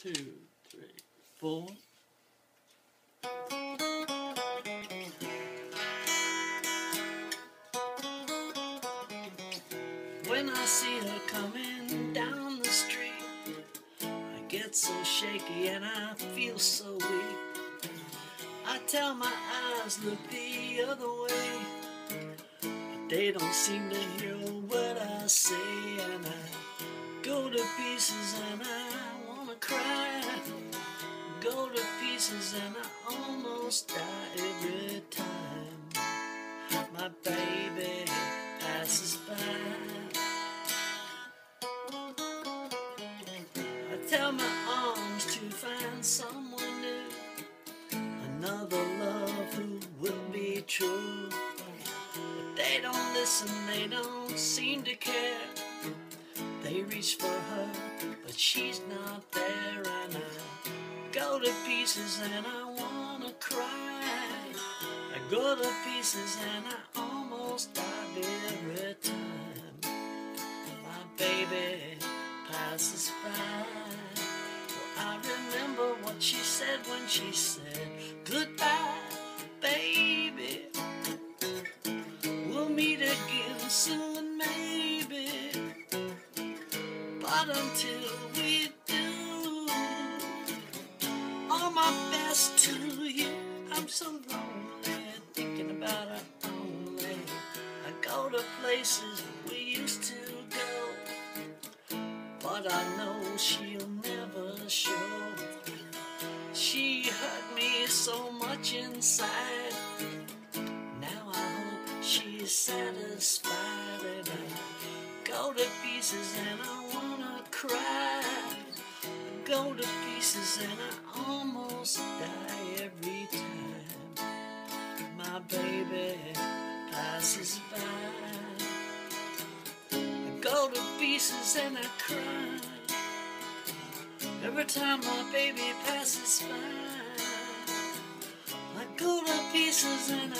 2, 3, 4. When I see her coming down the street, I get so shaky and I feel so weak. I tell my eyes, look the other way, but they don't seem to hear what I say, and I go to pieces and I wanna cry. Go to pieces and I almost die every time my baby passes by. I tell my arms to find someone new, another love who will be true, but they don't listen, they don't seem to care. They reach for her, but she's not there, and I go to pieces and I wanna cry. I go to pieces and I almost die every time my baby passes by. Well, I remember what she said when she said, goodbye, baby. We'll meet again soon, maybe. But until we do, all my best to you. I'm so lonely, thinking about her only. I go to places we used to go, but I know she'll never show. She hurt me so much inside. Now I hope she's satisfied, and I go to pieces and I wanna cry. I go to pieces and I almost die every time my baby passes by. I go to pieces and I cry every time my baby passes by. I go to pieces and I